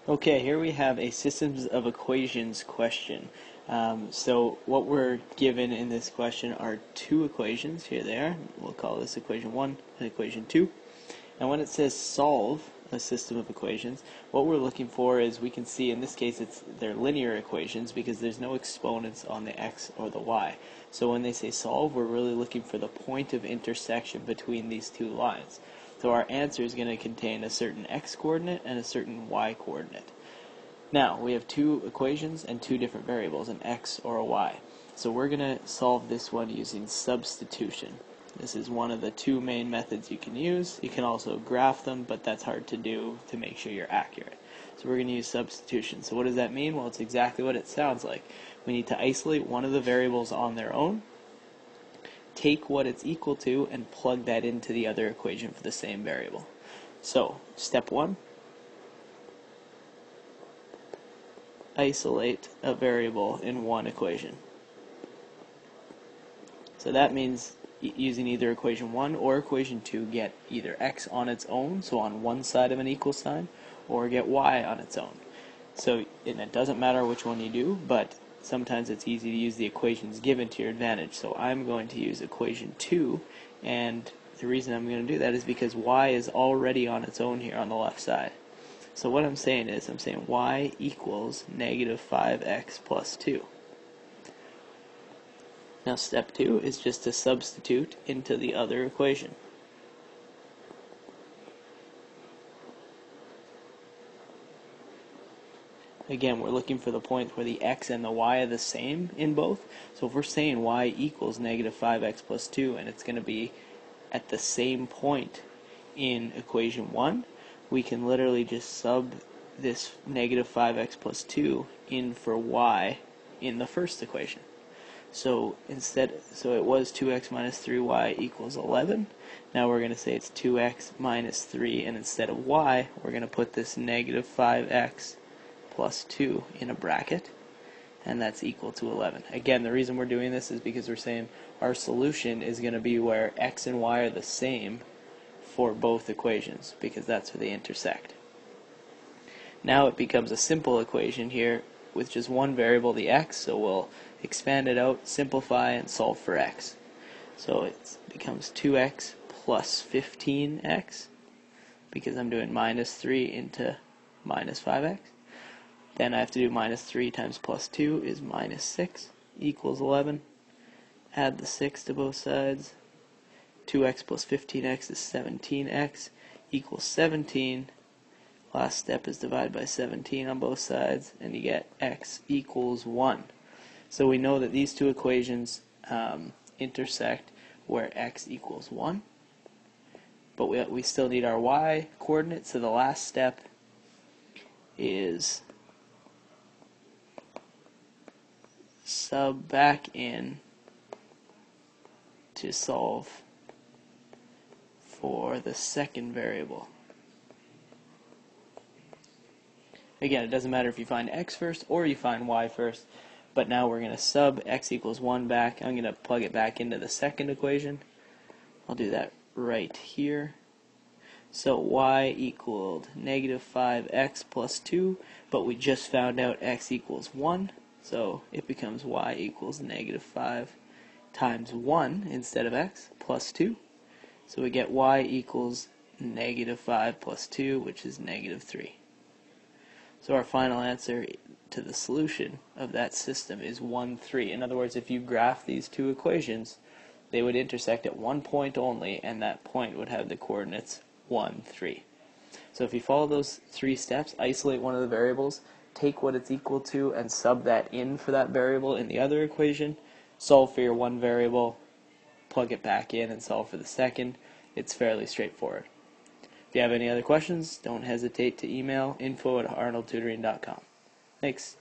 Okay, here we have a systems of equations question. So what we're given in this question are two equations. Here they are. We'll call this equation 1 and equation 2. And when it says solve a system of equations, what we're looking for is, we can see in this case they're linear equations because there's no exponents on the x or the y. So when they say solve, we're really looking for the point of intersection between these two lines. So our answer is going to contain a certain x coordinate and a certain y coordinate. Now, we have two equations and two different variables, an x or a y. So we're going to solve this one using substitution. This is one of the two main methods you can use. You can also graph them, but that's hard to do to make sure you're accurate. So we're going to use substitution. So what does that mean? Well, it's exactly what it sounds like. We need to isolate one of the variables on their own, take what it's equal to, and plug that into the other equation for the same variable. So, step 1, isolate a variable in one equation. So that means using either equation 1 or equation 2, get either x on its own, so on one side of an equal sign, or get y on its own. So, and it doesn't matter which one you do, but sometimes it's easy to use the equations given to your advantage. So I'm going to use equation 2, and the reason I'm going to do that is because y is already on its own here on the left side. So what I'm saying is, I'm saying y equals negative 5x plus 2. Now step 2 is just to substitute into the other equation. Again, we're looking for the point where the x and the y are the same in both. So if we're saying y equals negative 5x plus 2, and it's going to be at the same point in equation 1, we can literally just sub this negative 5x plus 2 in for y in the first equation. So it was 2x minus 3y equals 11. Now we're going to say it's 2x minus 3, and instead of y, we're going to put this negative 5x plus 2 in a bracket, and that's equal to 11. Again, the reason we're doing this is because we're saying our solution is going to be where x and y are the same for both equations, because that's where they intersect. Now it becomes a simple equation here with just one variable, the x, so we'll expand it out, simplify, and solve for x. So it becomes 2x plus 15x, because I'm doing minus 3 into minus 5x. Then I have to do minus 3 times plus 2 is minus 6 equals 11. Add the 6 to both sides. 2x plus 15x is 17x equals 17. Last step is divide by 17 on both sides, and you get x equals 1. So we know that these two equations intersect where x equals 1. But we still need our y coordinate, so the last step is sub back in to solve for the second variable. Again, it doesn't matter if you find x first or you find y first, but now we're going to sub x equals 1 back. I'm going to plug it back into the second equation. I'll do that right here. So y equaled negative 5x plus 2, but we just found out x equals 1, so it becomes y equals negative 5 times 1 instead of x plus 2. So we get y equals negative 5 plus 2, which is negative 3. So our final answer to the solution of that system is 1, 3. In other words, if you graph these two equations, they would intersect at one point only, and that point would have the coordinates 1, 3. So if you follow those 3 steps, isolate one of the variables, take what it's equal to, and sub that in for that variable in the other equation, solve for your one variable, plug it back in, and solve for the second. It's fairly straightforward. If you have any other questions, don't hesitate to email info@arnoldtutoring.com. Thanks.